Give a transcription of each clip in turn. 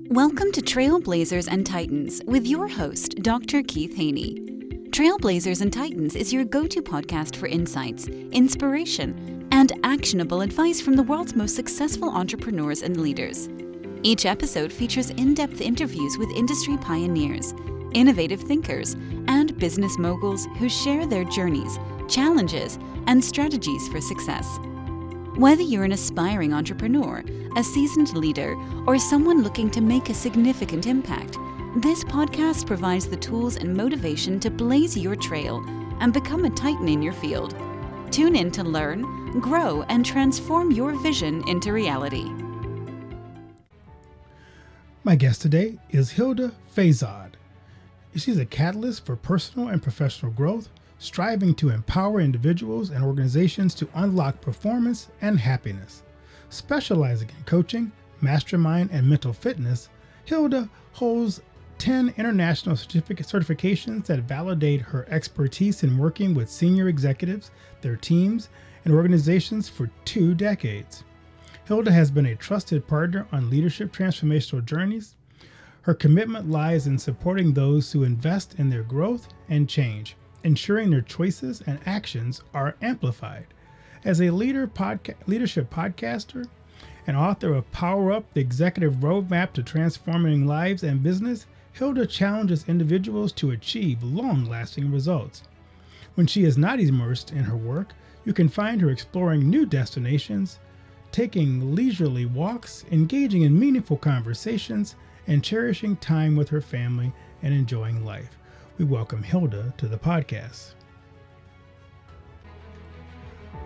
Welcome to Trailblazers and Titans with your host, Dr. Keith Haney. Trailblazers and Titans is your go-to podcast for insights, inspiration, and actionable advice from the world's most successful entrepreneurs and leaders. Each episode features in-depth interviews with industry pioneers, innovative thinkers, and business moguls who share their journeys, challenges, and strategies for success. Whether you're an aspiring entrepreneur, a seasoned leader, or someone looking to make a significant impact, this podcast provides the tools and motivation to blaze your trail and become a titan in your field. Tune in to learn, grow, and transform your vision into reality. My guest today is Hilda Fainsod. She's a catalyst for personal and professional growth, striving to empower individuals and organizations to unlock performance and happiness. Specializing in coaching, mastermind, and mental fitness, Hilda holds 10 international certifications that validate her expertise in working with senior executives, their teams, and organizations for 2 decades. Hilda has been a trusted partner on leadership transformational journeys. Her commitment lies in supporting those who invest in their growth and change, ensuring their choices and actions are amplified. As a leadership podcaster and author of Power Up, the Executive Roadmap to Transforming Lives and Business, Hilda challenges individuals to achieve long-lasting results. When she is not immersed in her work, you can find her exploring new destinations, taking leisurely walks, engaging in meaningful conversations, and cherishing time with her family and enjoying life. We welcome Hilda to the podcast.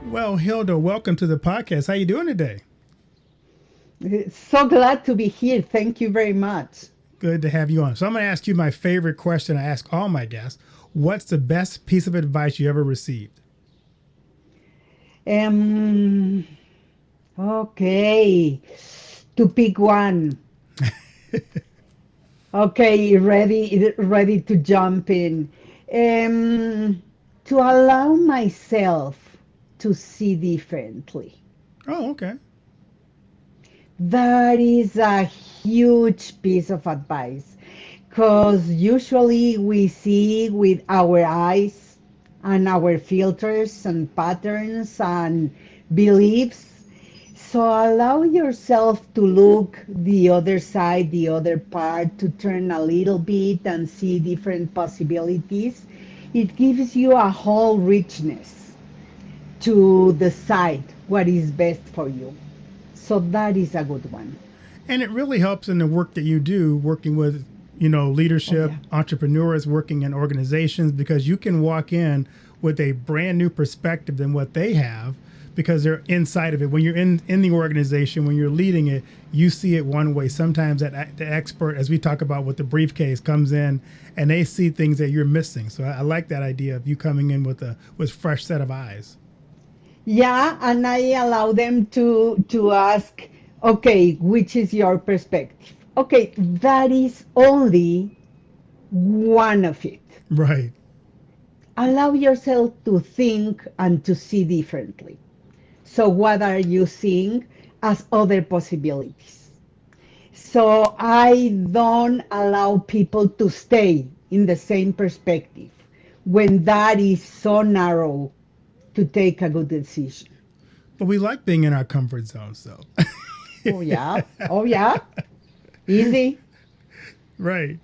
Well, Hilda, welcome to the podcast. How you doing today? So glad to be here. Thank you very much. Good to have you on. So I'm going to ask you my favorite question I ask all my guests. What's the best piece of advice you ever received? Okay, to pick one. Okay, ready to jump in. To allow myself to see differently. Oh, okay. That is a huge piece of advice because usually we see with our eyes and our filters and patterns and beliefs. So allow yourself to look the other side, the other part, to turn a little bit and see different possibilities. It gives you a whole richness to decide what is best for you. So that is a good one. And it really helps in the work that you do, working with, leadership, entrepreneurs, working in organizations, because you can walk in with a brand new perspective than what they have, because they're inside of it. When you're in the organization, when you're leading it, you see it one way. Sometimes that the expert, as we talk about with the briefcase, comes in and they see things that you're missing. So I like that idea of you coming in with fresh set of eyes. Yeah, and I allow them to ask, okay, which is your perspective? Okay, that is only one of it. Right. Allow yourself to think and to see differently. So what are you seeing as other possibilities? So I don't allow people to stay in the same perspective when that is so narrow to take a good decision. But we like being in our comfort zones, though. Oh, yeah. Oh, yeah. Easy. Right.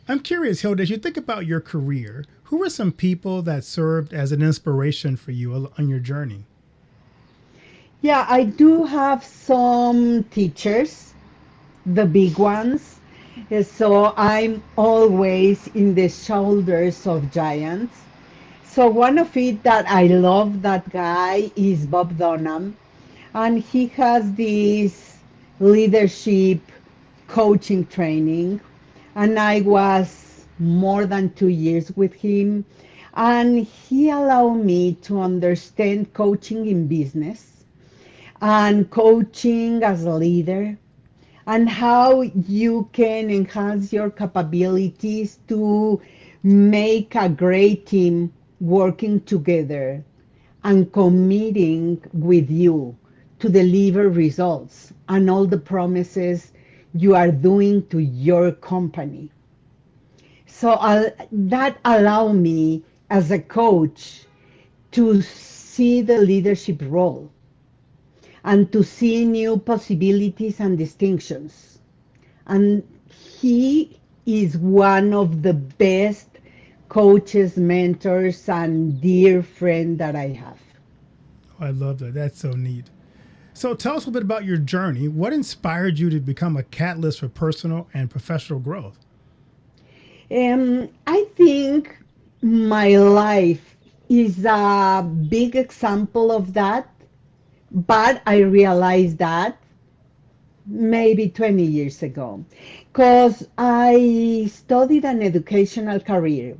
I'm curious, Hilda, as you think about your career, who were some people that served as an inspiration for you on your journey? Yeah, I do have some teachers, the big ones. So I'm always in the shoulders of giants. So one of it that I love, that guy, is Bob Dunham. And he has this leadership coaching training. And I was more than 2 years with him. And he allowed me to understand coaching in business and coaching as a leader, and how you can enhance your capabilities to make a great team working together and committing with you to deliver results and all the promises you are doing to your company. So that allow me as a coach to see the leadership role and to see new possibilities and distinctions. And he is one of the best coaches, mentors, and dear friend that I have. Oh, I love that. That's so neat. So tell us a bit about your journey. What inspired you to become a catalyst for personal and professional growth? I think my life is a big example of that, but I realized that maybe 20 years ago because I studied an educational career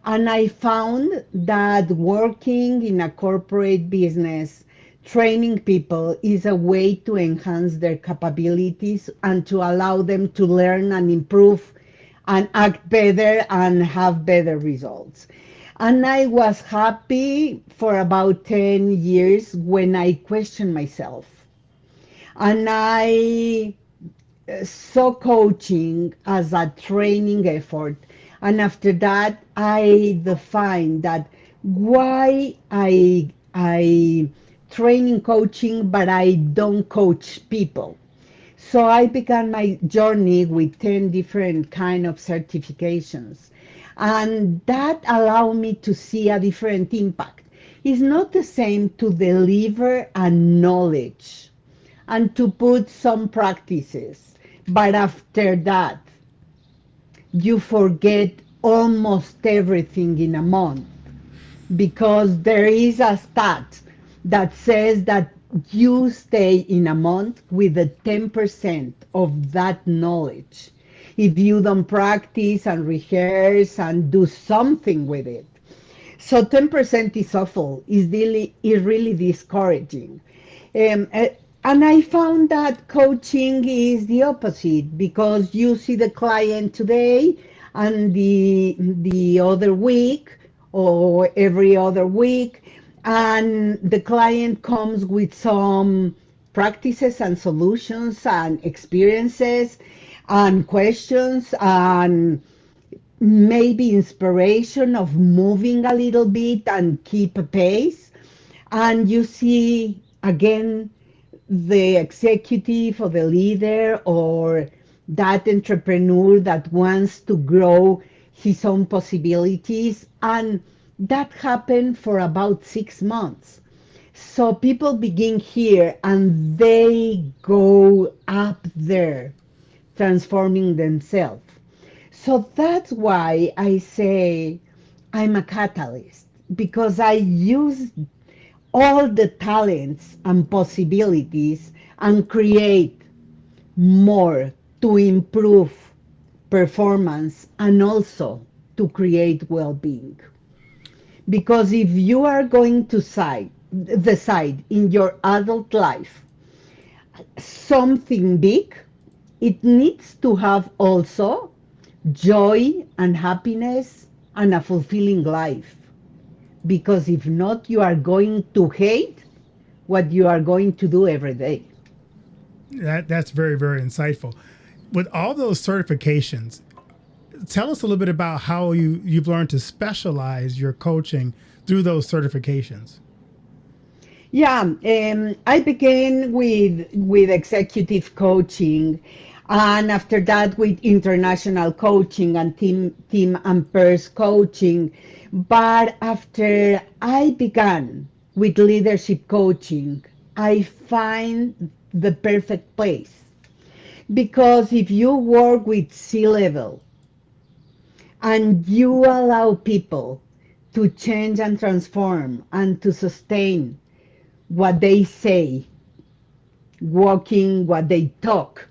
and I found that working in a corporate business, training people is a way to enhance their capabilities and to allow them to learn and improve and act better and have better results. And I was happy for about 10 years when I questioned myself. And I saw coaching as a training effort. And after that, I defined that why I train in coaching, but I don't coach people. So I began my journey with 10 different kind of certifications. And that allowed me to see a different impact. It's not the same to deliver a knowledge and to put some practices. But after that, you forget almost everything in a month because there is a stat that says that you stay in a month with the 10% of that knowledge if you don't practice and rehearse and do something with it. So 10% is awful, is really discouraging. And I found that coaching is the opposite because you see the client today and the other week or every other week, and the client comes with some practices and solutions and experiences and questions and maybe inspiration of moving a little bit and keep a pace. And you see again the executive or the leader or that entrepreneur that wants to grow his own possibilities. And that happened for about 6 months. So people begin here and they go up there transforming themselves. So that's why I say I'm a catalyst because I use all the talents and possibilities and create more to improve performance and also to create well-being. Because if you are going to decide in your adult life something big, it needs to have also joy and happiness and a fulfilling life. Because if not, you are going to hate what you are going to do every day. That's very, very insightful. With all those certifications, tell us a little bit about how you've learned to specialize your coaching through those certifications. Yeah, I began with executive coaching, and after that with international coaching and team and pairs coaching. But after I began with leadership coaching, I find the perfect place because if you work with C-level and you allow people to change and transform and to sustain what they say, walking what they talk.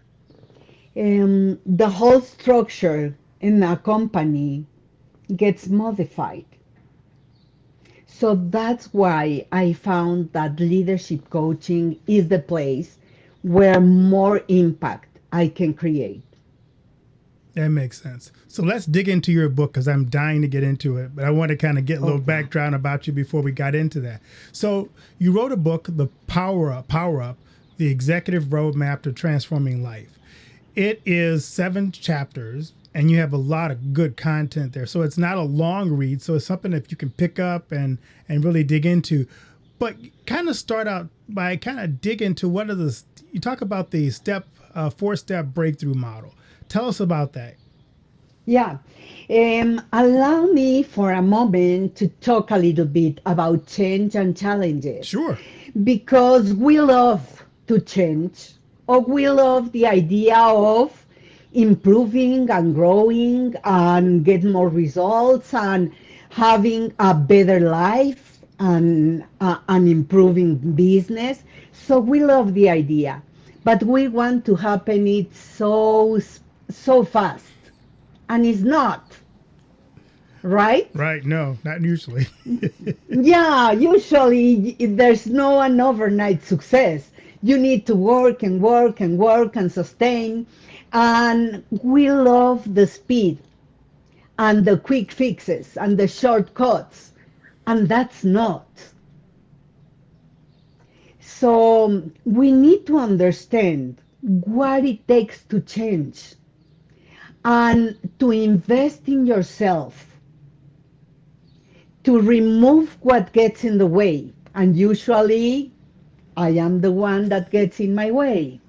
The whole structure in a company gets modified. So that's why I found that leadership coaching is the place where more impact I can create. That makes sense. So let's dig into your book because I'm dying to get into it, but I want to kind of get a little background about you before we got into that. So you wrote a book, The Power Up, the Executive Roadmap to Transforming Life. It is 7 chapters, and you have a lot of good content there. So it's not a long read. So it's something that you can pick up and really dig into. But kind of start out by kind of dig into what are the, you talk about the 4-step breakthrough model. Tell us about that. Yeah. Allow me for a moment to talk a little bit about change and challenges, Sure. because we love to change, or we love the idea of improving and growing and get more results and having a better life and an improving business. So we love the idea, but we want to happen it so fast, and it's not, right? Right. No, not usually. Yeah, usually there's no an overnight success. You need to work and work and work and sustain. And we love the speed and the quick fixes and the shortcuts. And that's not. So we need to understand what it takes to change and to invest in yourself, to remove what gets in the way. And usually I am the one that gets in my way,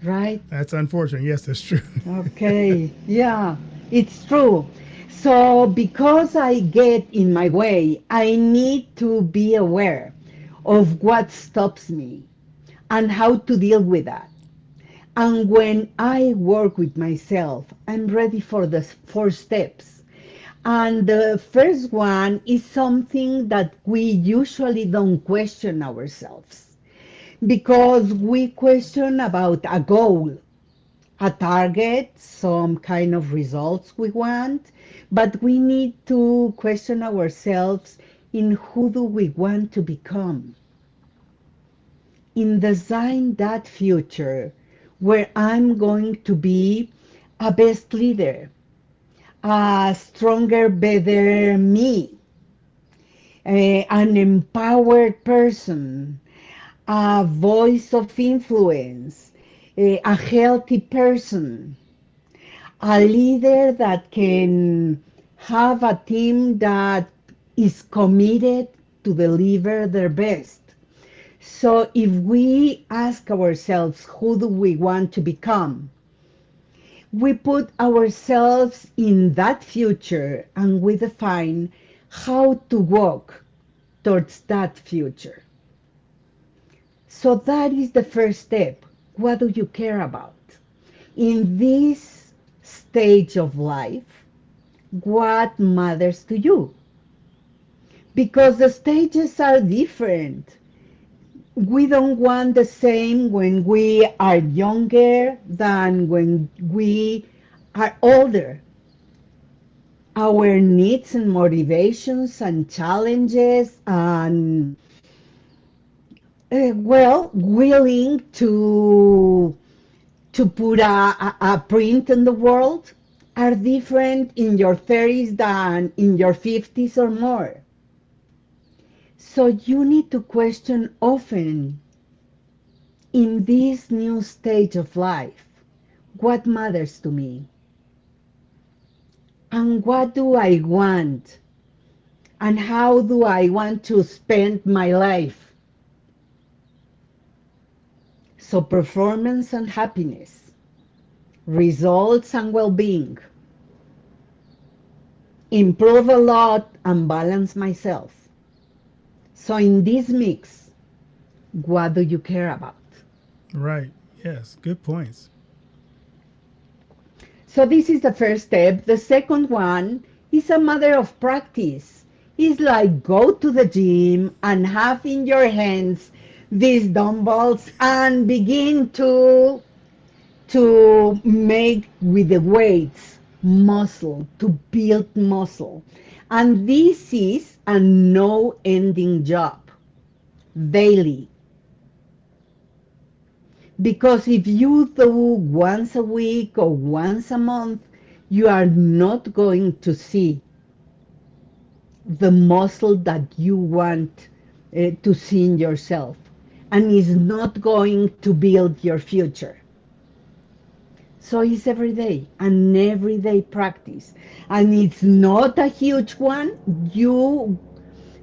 right? That's unfortunate. Yes, that's true. Okay, yeah, it's true. So, because I get in my way, I need to be aware of what stops me and how to deal with that. And when I work with myself, I'm ready for the 4 steps. And the first one is something that we usually don't question ourselves, because we question about a goal, a target, some kind of results we want, but we need to question ourselves in who do we want to become. In design that future where I'm going to be a best leader, a stronger, better me, an empowered person, a voice of influence, a healthy person, a leader that can have a team that is committed to deliver their best. So if we ask ourselves, who do we want to become? We put ourselves in that future and we define how to walk towards that future. So that is the first step. What do you care about? In this stage of life, what matters to you? Because the stages are different. We don't want the same when we are younger than when we are older. Our needs and motivations and challenges and willing to put a print in the world are different in your 30s than in your 50s or more. So you need to question often in this new stage of life, what matters to me? And what do I want? And how do I want to spend my life? So performance and happiness, results and well-being, improve a lot and balance myself. So in this mix, what do you care about? Right. Yes. Good points. So this is the first step. The second one is a matter of practice. It's like go to the gym and have in your hands these dumbbells and begin to make with the weights muscle, to build muscle. And this is a no ending job, daily. Because if you do once a week or once a month, you are not going to see the muscle that you want to see in yourself, and is not going to build your future. So it's an everyday practice. And it's not a huge one. You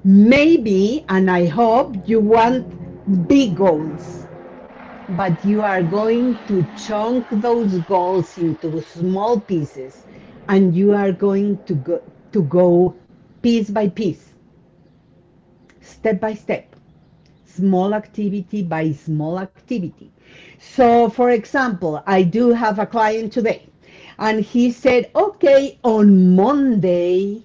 maybe, and I hope, you want big goals, but you are going to chunk those goals into small pieces, and you are going to go piece by piece, step by step, small activity by small activity. So, for example, I do have a client today, and he said, okay, on Monday,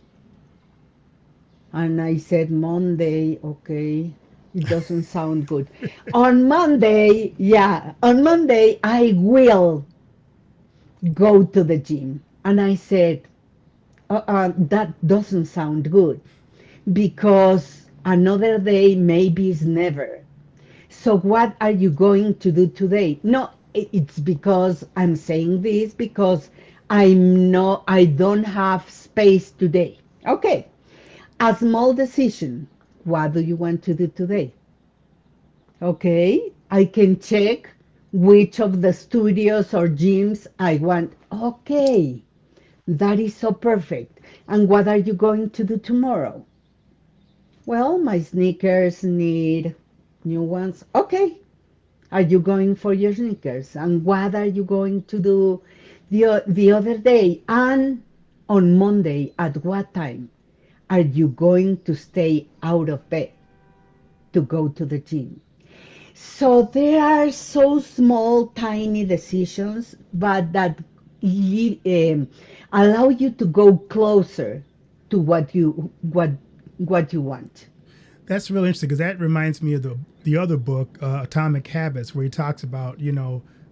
and I said, Monday, okay, it doesn't sound good. On Monday, yeah, on Monday, I will go to the gym. And I said, that doesn't sound good because another day maybe is never. So what are you going to do today? No, it's because I'm saying this because I don't have space today. Okay, a small decision. What do you want to do today? Okay, I can check which of the studios or gyms I want. Okay, that is so perfect. And what are you going to do tomorrow? Well, my sneakers need new ones. Okay, are you going for your sneakers? And what are you going to do the other day? And on Monday, at what time are you going to stay out of bed to go to the gym? So there are so small, tiny decisions, but that allow you to go closer to what you want. That's really interesting because that reminds me of the other book, Atomic Habits, where he talks about,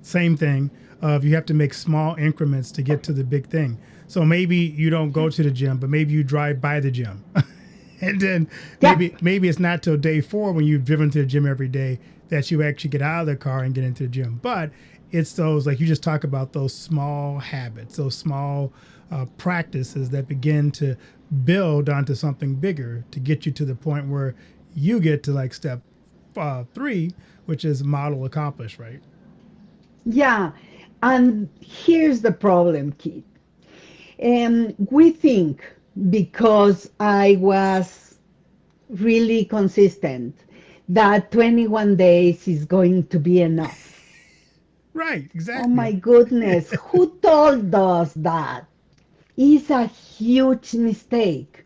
same thing of you have to make small increments to get to the big thing. So maybe you don't go to the gym, but maybe you drive by the gym. And then Yeah, maybe it's not till day 4 when you've driven to the gym every day that you actually get out of the car and get into the gym. But it's those, like you just talk about, those small habits, those small practices that begin to build onto something bigger to get you to the point where you get to like step 3, which is model accomplish, right? yeah. And here's the problem, Keith. We think because I was really consistent that 21 days is going to be enough. Right, Oh exactly. my goodness, who told us that? It's a huge mistake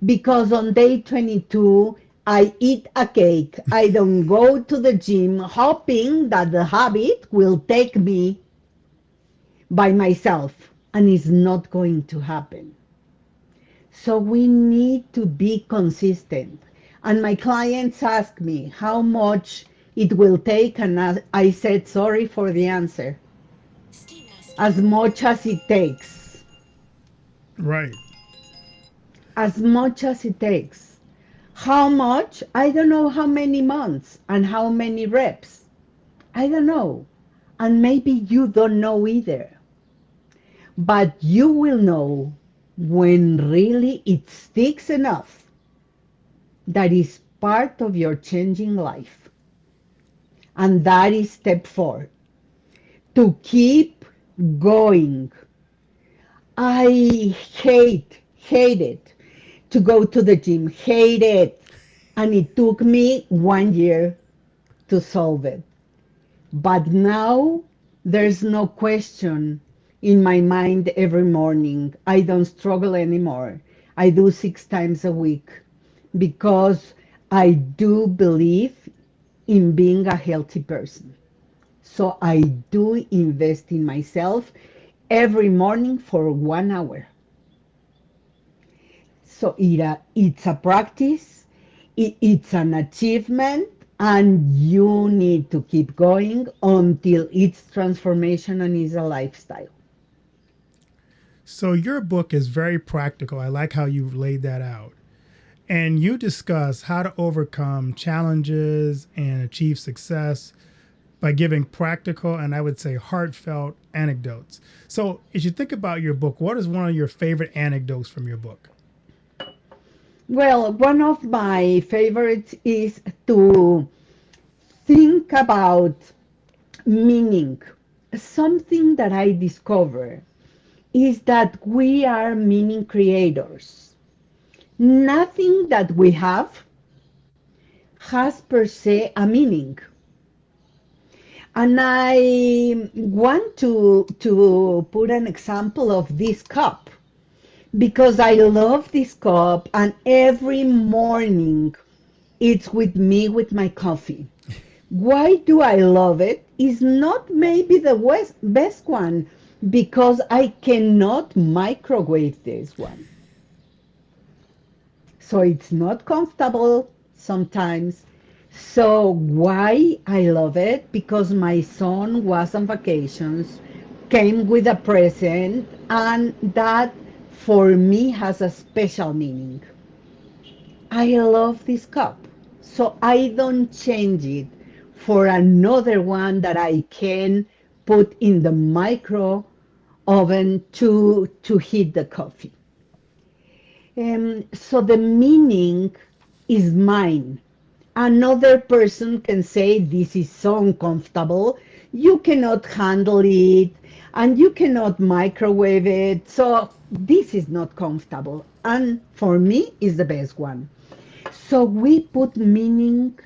because on day 22, I eat a cake. I don't go to the gym hoping that the habit will take me by myself, and it's not going to happen. So we need to be consistent. And my clients ask me how much it will take, and I said, sorry for the answer. As much as it takes. Right. As much as it takes. How much? I don't know how many months and how many reps. I don't know. And maybe you don't know either. But you will know when really it sticks enough that is part of your changing life. And that is step 4, to keep going. I hated to go to the gym, hate it. And it took me 1 year to solve it. But now there's no question in my mind every morning. I don't struggle anymore. I do 6 times a week because I do believe in being a healthy person. So I do invest in myself every morning for 1 hour. So it's a practice, it's an achievement, and you need to keep going until it's transformation and is a lifestyle. So your book is very practical. I like how you've laid that out. And you discuss how to overcome challenges and achieve success by giving practical and I would say heartfelt anecdotes. So, as you think about your book, what is one of your favorite anecdotes from your book? Well, one of my favorites is to think about meaning. something that I discover is that we are meaning creators. Nothing that we have has per se a meaning. And I want to put an example of this cup because I love this cup, and every morning it's with me with my coffee. Why do I love it? Is not maybe the best one because I cannot microwave this one. So it's not comfortable sometimes. So why I love it? Because my son was on vacations, came with a present, and that for me has a special meaning. I love this cup, so I don't change it for another one that I can put in the micro oven to heat the coffee. So the meaning is mine. Another person can say, this is so uncomfortable, you cannot handle it, and you cannot microwave it, so this is not comfortable. And for me, is the best one. So we put meaning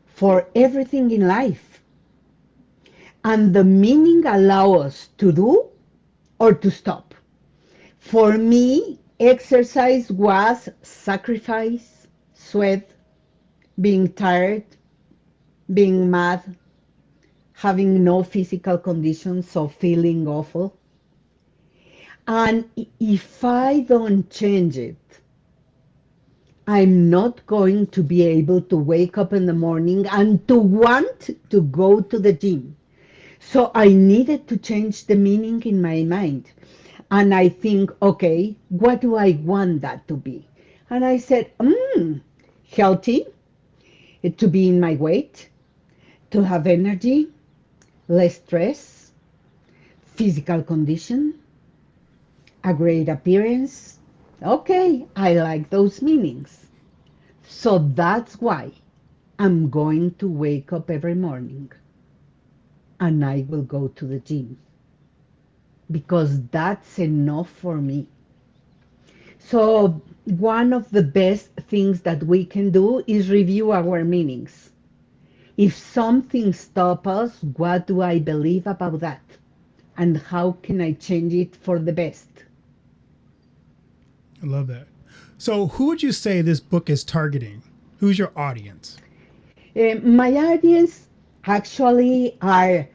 for everything in life, and the meaning allow us to do or to stop. For me, exercise was sacrifice, sweat, being tired, being mad, having no physical condition, so feeling awful. And if I don't change it, I'm not going to be able to wake up in the morning and to want to go to the gym. So I needed to change the meaning in my mind. And I think, okay, what do I want that to be? And I said, healthy, to be in my weight, to have energy, less stress, physical condition, a great appearance. Okay, I like those meanings. So that's why I'm going to wake up every morning and I will go to the gym because that's enough for me. So one of the best things that we can do is review our meanings. If something stops us, what do I believe about that? And how can I change it for the best? I love that. So, who would you say this book is targeting? Who's your audience? My audience actually are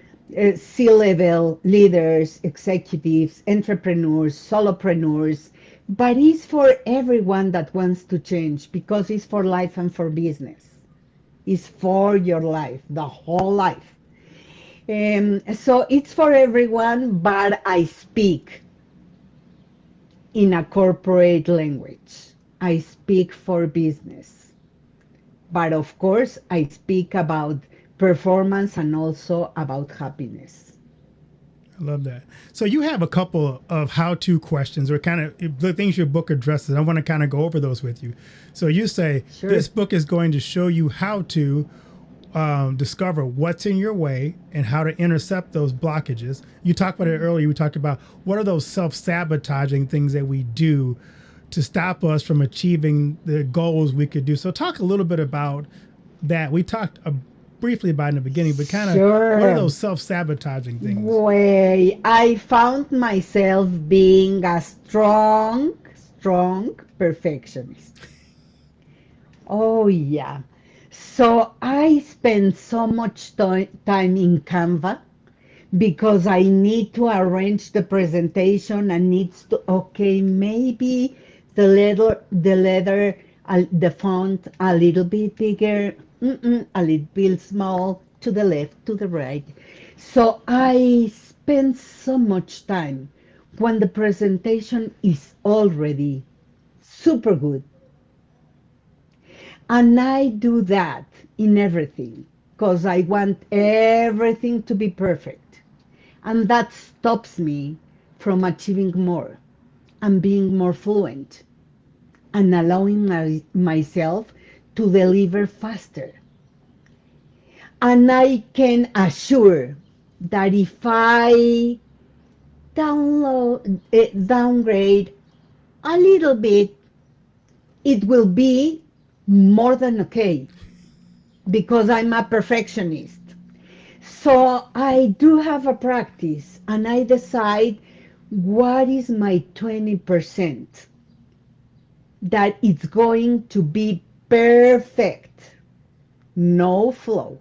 C-level leaders, executives, entrepreneurs, solopreneurs, but it's for everyone that wants to change because it's for life and for business. It's for your life, the whole life. So it's for everyone, but I speak in a corporate language. I speak for business. But of course, I speak about performance and also about happiness. I love that. So you have a couple of how-to questions or kind of the things your book addresses. I want to kind of go over those with you. So you say Sure. this book is going to show you how to discover what's in your way and how to intercept those blockages. You talked about it earlier. We talked about what are those self-sabotaging things that we do to stop us from achieving the goals we could do. So talk a little bit about that. We talked briefly about it in the beginning, but kind of what are Sure. those self-sabotaging things? Way I found myself being a strong perfectionist. Oh, yeah. So I spend so much time in Canva because I need to arrange the presentation and needs to, okay, maybe the font a little bit bigger, a little bit small, to the left, to the right. So I spend so much time when the presentation is already super good. And I do that in everything because I want everything to be perfect. And that stops me from achieving more and being more fluent and allowing myself to deliver faster. And I can assure that if I downgrade a little bit, it will be more than okay because I'm a perfectionist. So I do have a practice and I decide what is my 20% that it's going to be perfect, no flow,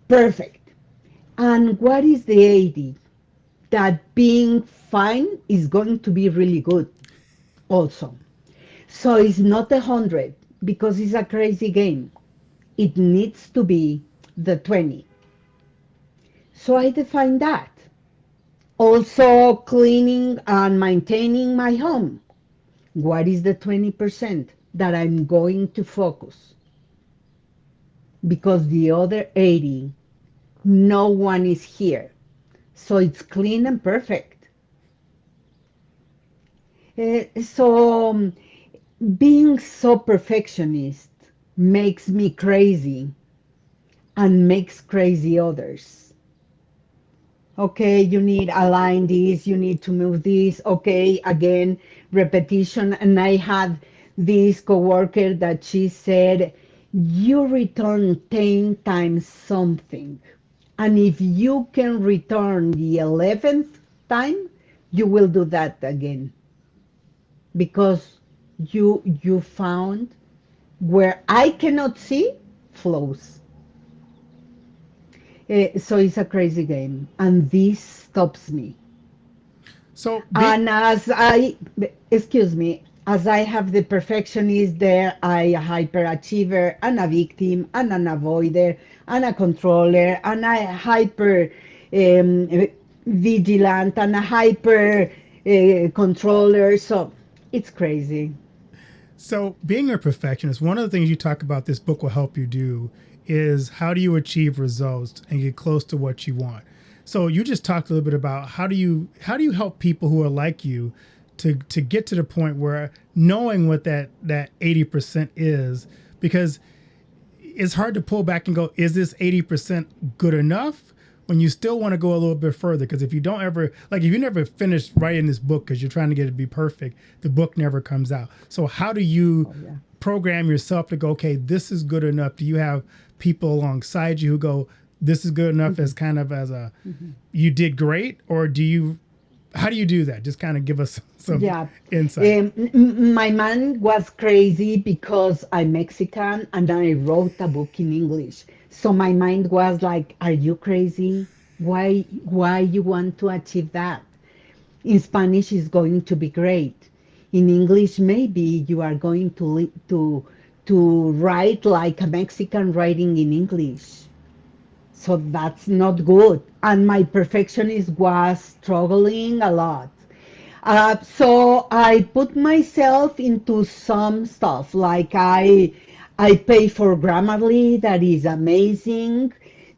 perfect. And what is the 80? That being fine is going to be really good also. So it's not 100 because it's a crazy game. It needs to be the 20. So I define that. Also, cleaning and maintaining my home. What is the 20% that I'm going to focus? Because the other 80, no one is here. So it's clean and perfect. So being so perfectionist makes me crazy and makes crazy others. Okay, you need align this, you need to move this. Okay, again, repetition. And I had this coworker that she said, you return 10 times something. And if you can return the 11th time, you will do that again because you found where I cannot see flows. So it's a crazy game, and this stops me. So be And excuse me, as I have the perfectionist there, I a hyperachiever and a victim and an avoider and a controller and a hyper um, vigilant and a hyper controller. So it's crazy. So, being a perfectionist, one of the things you talk about this book will help you do is how do you achieve results and get close to what you want. So, you just talked a little bit about how do you help people who are like you to get to the point where knowing what that 80% is, because it's hard to pull back and go, is this 80% good enough? When you still want to go a little bit further, because if you don't ever, like if you never finish writing this book because you're trying to get it to be perfect, the book never comes out. So how do you Oh, yeah. program yourself to go, okay, this is good enough? Do you have people alongside you who go, this is good enough as kind of as a, you did great? Or how do you do that? Just kind of give us some Yeah. insight. My man was crazy because I'm Mexican and I wrote a book in English. So my mind was like, are you crazy? Why you want to achieve that? In Spanish is going to be great. In English, maybe you are going to write like a Mexican writing in English. So that's not good. And my perfectionist was struggling a lot. So I put myself into some stuff like I pay for Grammarly, that is amazing,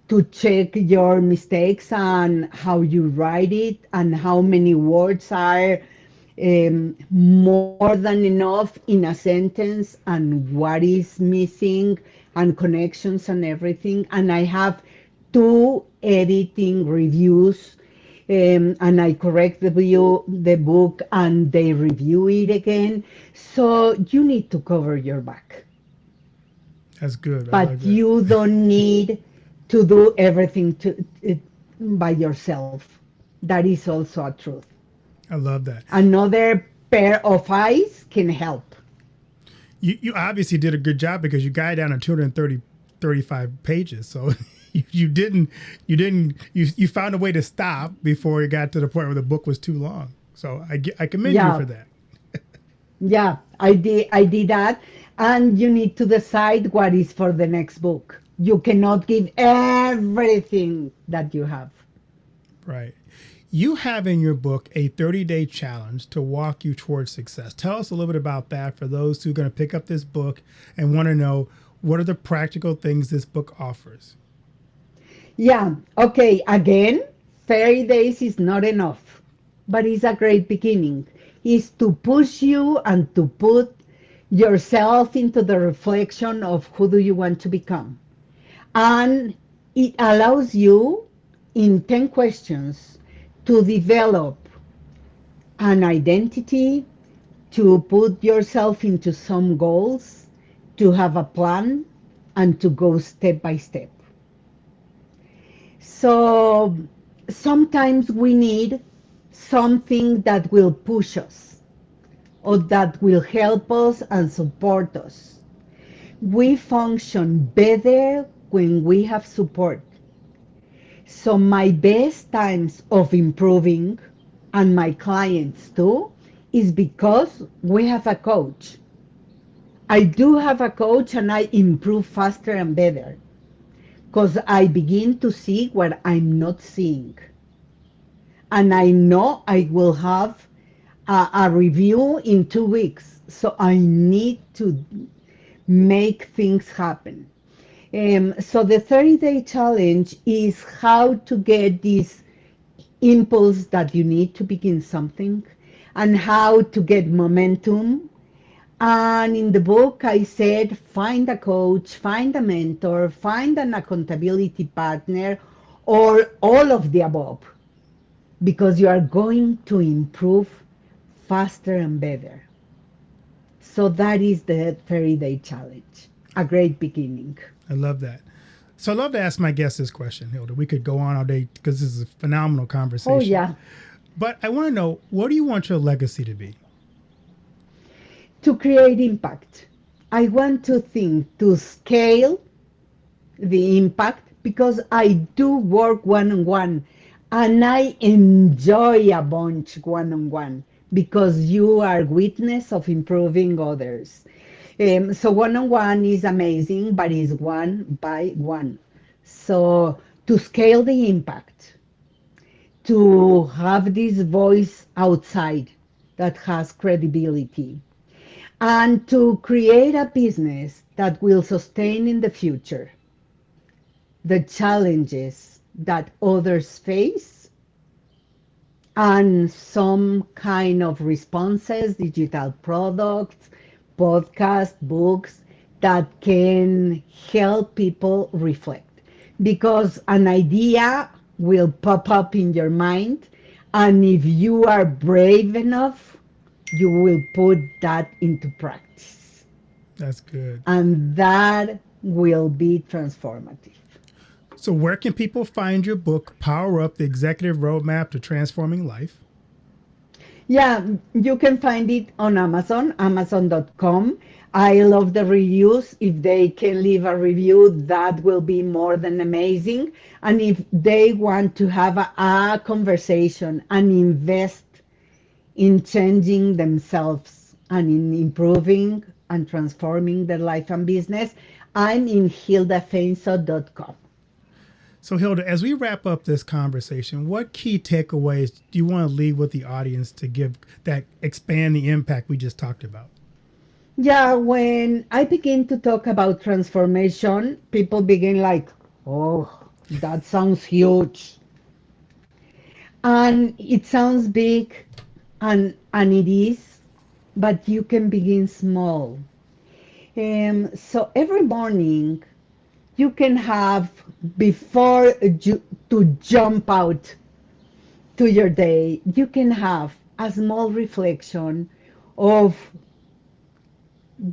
to check your mistakes and how you write it and how many words are more than enough in a sentence and what is missing and connections and everything. And I have two editing reviews, and I correct the book and they review it again. So you need to cover your back, That's good. I like but that. you don't need to do everything by yourself. That is also a truth. I love that. Another pair of eyes can help. You obviously did a good job because you got down to 235 pages. So you found a way to stop before it got to the point where the book was too long. So I commend you Yeah, for that. yeah, I did that. And you need to decide what is for the next book. You cannot give everything that you have. Right. You have in your book a 30-day challenge to walk you towards success. Tell us a little bit about that for those who are going to pick up this book and want to know what are the practical things this book offers. Yeah, okay, again, 30 days is not enough, but it's a great beginning. Is to push you and to put yourself into the reflection of who do you want to become. And it allows you in 10 questions to develop an identity, to put yourself into some goals, to have a plan, and to go step by step. So sometimes we need something that will push us or that will help us and support us. We function better when we have support. So my best times of improving, and my clients too, is because we have a coach. I do have a coach and I improve faster and better because I begin to see what I'm not seeing. And I know I will have a review in 2 weeks. So I need to make things happen. So the 30-day challenge is how to get this impulse that you need to begin something and how to get momentum. And in the book, I said, find a coach, find a mentor, find an accountability partner, or all of the above, because you are going to improve faster and better. So that is the 30-day challenge. A great beginning. I love that. So I love to ask my guests this question, Hilda. We could go on all day because this is a phenomenal Oh, conversation. yeah. But I want to know, what do you want your legacy to be? To create impact. I want to think to scale the impact because I do work one on one and I enjoy a bunch one on one because you are witness of improving others. So one on one is amazing, but it's one by one. So to scale the impact, to have this voice outside that has credibility, and to create a business that will sustain in the future the challenges that others face and some kind of responses, digital products, podcasts, books that can help people reflect. Because an idea will pop up in your mind, and if you are brave enough, you will put that into practice. That's good. And that will be transformative. So where can people find your book, Power Up, the Executive Roadmap to Transforming Life? Yeah, you can find it on Amazon, amazon.com. I love the reviews. If they can leave a review, that will be more than amazing. And if they want to have a conversation and invest in changing themselves and in improving and transforming their life and business, I'm in hildafainsod.com. So, Hilda, as we wrap up this conversation, what key takeaways do you want to leave with the audience to give that expand the impact we just talked about? Yeah, when I begin to talk about transformation, people begin like, oh, that sounds huge. And it sounds big, and it is, but you can begin small. So every morning you can have, before you to jump out to your day, you can have a small reflection of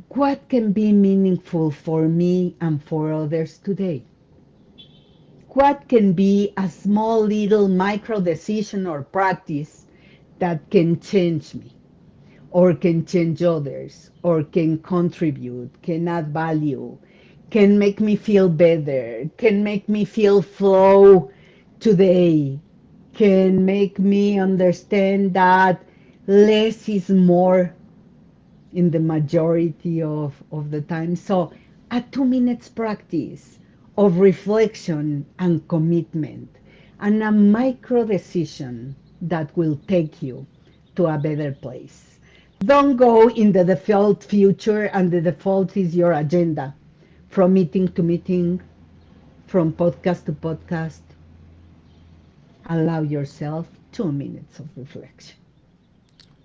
what can be meaningful for me and for others today. What can be a small little micro decision or practice that can change me or can change others or can contribute, can add value, can make me feel better, can make me feel flow today, can make me understand that less is more in the majority of the time. So a 2 minutes practice of reflection and commitment and a micro decision that will take you to a better place. Don't go in the default future and the default is your agenda. From meeting to meeting, from podcast to podcast, allow yourself 2 minutes of reflection.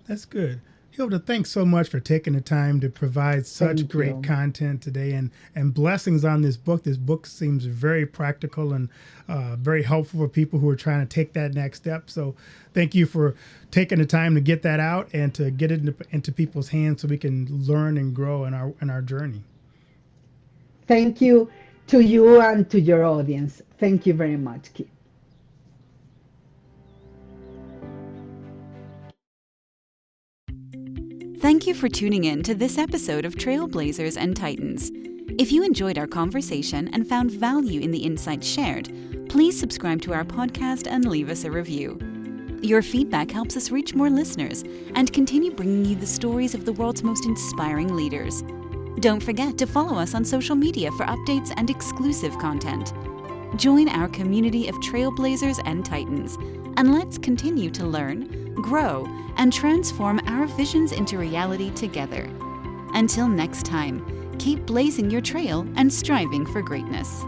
That's good. Hilda, thanks so much for taking the time to provide such Thank great you. content today, and blessings on this book. This book seems very practical and very helpful for people who are trying to take that next step. So thank you for taking the time to get that out and to get it into people's hands so we can learn and grow in our journey. Thank you to you and to your audience. Thank you very much, Keith. Thank you for tuning in to this episode of Trailblazers and Titans. If you enjoyed our conversation and found value in the insights shared, please subscribe to our podcast and leave us a review. Your feedback helps us reach more listeners and continue bringing you the stories of the world's most inspiring leaders. Don't forget to follow us on social media for updates and exclusive content. Join our community of Trailblazers and Titans, and let's continue to learn, grow, and transform our visions into reality together. Until next time, keep blazing your trail and striving for greatness.